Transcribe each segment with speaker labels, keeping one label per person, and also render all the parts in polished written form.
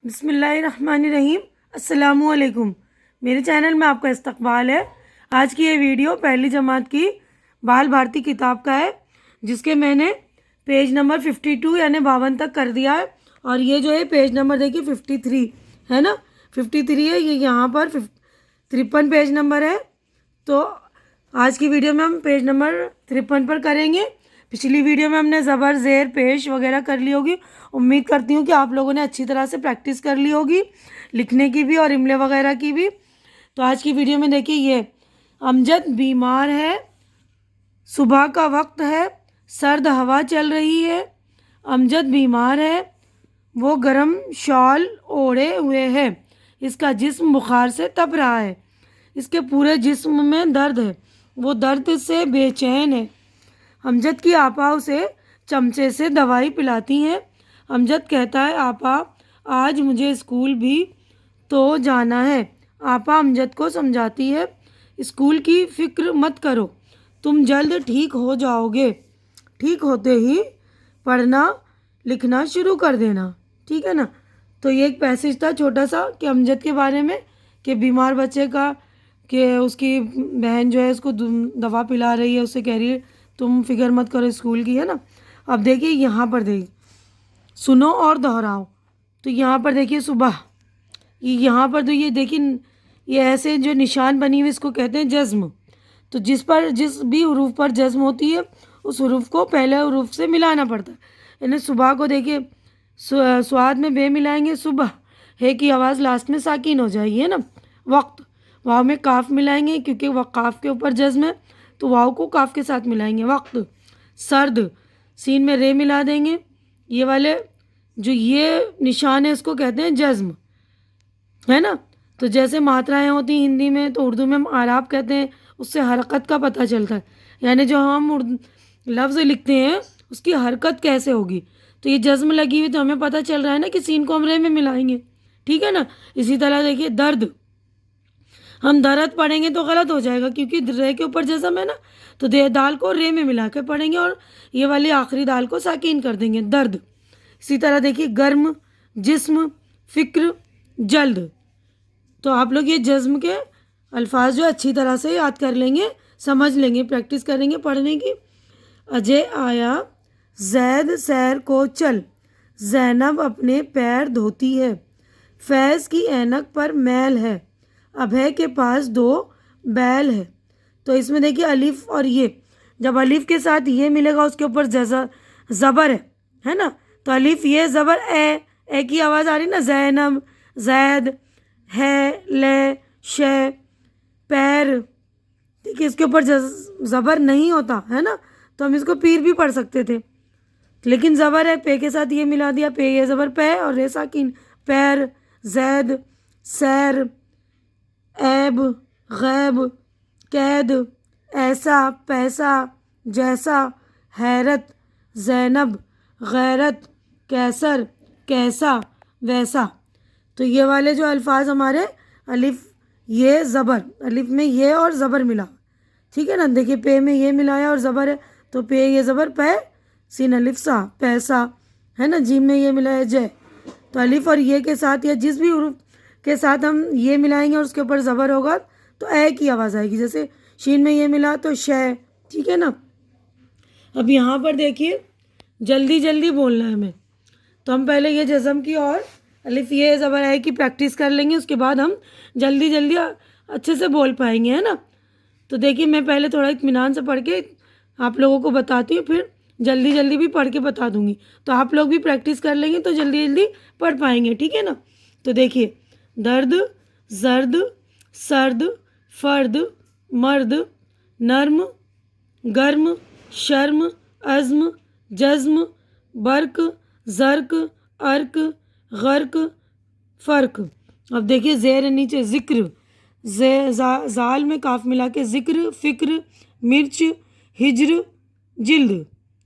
Speaker 1: बिस्मिल्लाहिर्रहमानिर्रहीम। अस्सलामुअलैकुम। मेरे चैनल में आपका इस्तकबाल है। आज की ये वीडियो पहली जमात की बाल भारती किताब का है, जिसके मैंने पेज नंबर 52 यानी 52 तक कर दिया है। और ये जो है पेज नंबर देखिए 53 है ना, 53 है ये, यहाँ पर 53 पेज नंबर है। तो आज की वीडियो में हम पेज नंबर 53 पर करेंगे। पिछली वीडियो में हमने ज़बर ज़ेर पेश वगैरह कर ली होगी। उम्मीद करती हूँ कि आप लोगों ने अच्छी तरह से प्रैक्टिस कर ली होगी, लिखने की भी और इमले वगैरह की भी। तो आज की वीडियो में देखिए, ये अमजद बीमार है, सुबह का वक्त है, सर्द हवा चल रही है। अमजद बीमार है, वो गर्म शॉल ओढ़े हुए है, इसका जिस्म बुखार से तप रहा है, इसके पूरे जिस्म में दर्द है, वो दर्द से बेचैन है। अमजद की आपा उसे चमचे से दवाई पिलाती हैं। अमजद कहता है, आपा आज मुझे स्कूल भी तो जाना है। आपा अमजद को समझाती है, स्कूल की फ़िक्र मत करो, तुम जल्द ठीक हो जाओगे। ठीक होते ही पढ़ना लिखना शुरू कर देना, ठीक है ना। तो ये एक पैसेज था छोटा सा कि अमजद के बारे में, कि बीमार बच्चे का, कि उसकी बहन जो है उसको दवा पिला रही है, उससे कह रही है तुम फिक्र मत करो स्कूल की, है ना। अब देखिए यहाँ पर देखिए, सुनो और दोहराओ। तो यहाँ पर देखिए सुबह, यहाँ पर तो ये देखिए, ये ऐसे जो निशान बनी हुई इसको कहते हैं जज्म। तो जिस भी हरूफ पर जज्म होती है उस हरूफ को पहले हरूफ से मिलाना पड़ता है। यानी सुबह को देखिए स्वाद में बे मिलाएंगे, सुबह है की आवाज़ लास्ट में साकिन हो जाएगी, है ना। वक्त, वाव में काफ मिलाएंगे क्योंकि वह काफ के ऊपर जज्म है, तो वाव को काफ के साथ मिलाएंगे। वक्त, सर्द, सीन में रे मिला देंगे। ये वाले जो ये निशान है इसको कहते हैं जज्म, है ना। तो जैसे मात्राएं होती हैं हिंदी में, तो उर्दू में हम आराब कहते हैं, उससे हरकत का पता चलता है। यानी जो हम लफ्ज़ लिखते हैं उसकी हरकत कैसे होगी। तो ये जज्म लगी हुई तो हमें पता चल रहा है ना कि सीन को हम रे में मिलाएंगे, ठीक है ना। इसी तरह देखिए दर्द, हम दर्द पढ़ेंगे तो गलत हो जाएगा क्योंकि रे के ऊपर जज़म है ना, तो दे दाल को रे में मिला के पढ़ेंगे और ये वाली आखिरी दाल को साकिन कर देंगे, दर्द। इसी तरह देखिए गर्म, जिस्म, फ़िक्र, जल्द। तो आप लोग ये जज्म के अल्फाज जो अच्छी तरह से याद कर लेंगे, समझ लेंगे, प्रैक्टिस करेंगे पढ़ने की। अजय आया, जैद सैर को चल, जैनब अपने पैर धोती है, फैज़ की ऐनक पर मैल है, अभय के पास 2 बैल है। तो इसमें देखिए अलिफ और ये, जब अलिफ के साथ ये मिलेगा उसके ऊपर ज़बर है ना। तो अलिफ ये ज़बर ए की आवाज़ आ रही ना, जैनब, जैद, है, ले, शे, पैर, ठीक है, इसके ऊपर ज़बर नहीं होता है ना, तो हम इसको पीर भी पढ़ सकते थे, लेकिन ज़बर है, पे के साथ ये मिला दिया, पे ये ज़बर पे और रे साकिन, पैर, जैद, सैर, ऐब, गैब, कैद, ऐसा, पैसा, जैसा, हैरत, जैनब, गैरत, कैसर, कैसा, वैसा। तो ये वाले जो अल्फाज हमारे अलिफ ये ज़बर, अलिफ में ये और ज़बर मिला, ठीक है ना। देखिए पे में ये मिलाया और ज़बर है, तो पे ये ज़बर पे, सीन अलिफ सा, पैसा, है ना। जीम में ये मिलाया जय, तो अलिफ और ये के साथ या जिस भी उर्फ के साथ हम ये मिलाएंगे और उसके ऊपर ज़बर होगा तो ए की आवाज़ आएगी। जैसे शीन में ये मिला तो शय, ठीक है ना। अब यहाँ पर देखिए जल्दी जल्दी बोलना है हमें, तो हम पहले ये जज़म की और अलिफ ये ज़बर है की प्रैक्टिस कर लेंगे, उसके बाद हम जल्दी जल्दी अच्छे से बोल पाएंगे, है ना। तो देखिए मैं पहले थोड़ा इत्मीनान से पढ़ के आप लोगों को बताती हूँ, फिर जल्दी जल्दी भी पढ़ के बता दूँगी, तो आप लोग भी प्रैक्टिस कर लेंगे तो जल्दी जल्दी पढ़ पाएंगे, ठीक है ना। तो देखिए दर्द, जर्द, सर्द, फर्द, मर्द, नर्म, गर्म, शर्म, अज़्म, जज़्म, बर्क, ज़र्क, अर्क, गर्क, फ़र्क। अब देखिए ज़ेर नीचे ज़िक्र, जाल में काफ मिला के ज़िक्र, फ़िक्र, मिर्च, हिज्र, जिल्द,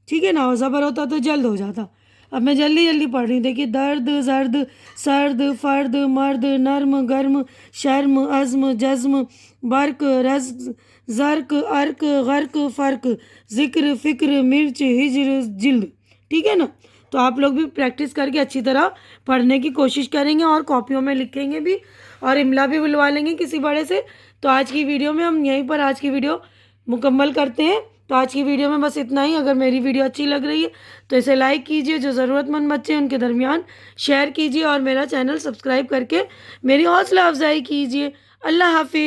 Speaker 1: ठीक है ना। और ज़बर होता तो जल्द हो जाता। अब मैं जल्दी जल्दी पढ़ रही हूँ, देखिए दर्द, जर्द, सर्द, फर्द, मर्द, नर्म, गर्म, शर्म, अज़्म, जज़्म, बर्क, रज़, ज़र्क, अर्क, गर्क, फ़र्क, ज़िक्र, फ़िक्र, मिर्च, हिज्र, जिल्द, ठीक है ना। तो आप लोग भी प्रैक्टिस करके अच्छी तरह पढ़ने की कोशिश करेंगे और कॉपियों में लिखेंगे भी और इमला भी बुलवा लेंगे किसी बड़े से। तो आज की वीडियो में हम यहीं पर आज की वीडियो मुकम्मल करते हैं। तो आज की वीडियो में बस इतना ही। अगर मेरी वीडियो अच्छी लग रही है तो इसे लाइक कीजिए, जो ज़रूरतमंद बच्चे हैं उनके दरमियान शेयर कीजिए और मेरा चैनल सब्सक्राइब करके मेरी हौसला अफजाई कीजिए। अल्लाह हाफिज़।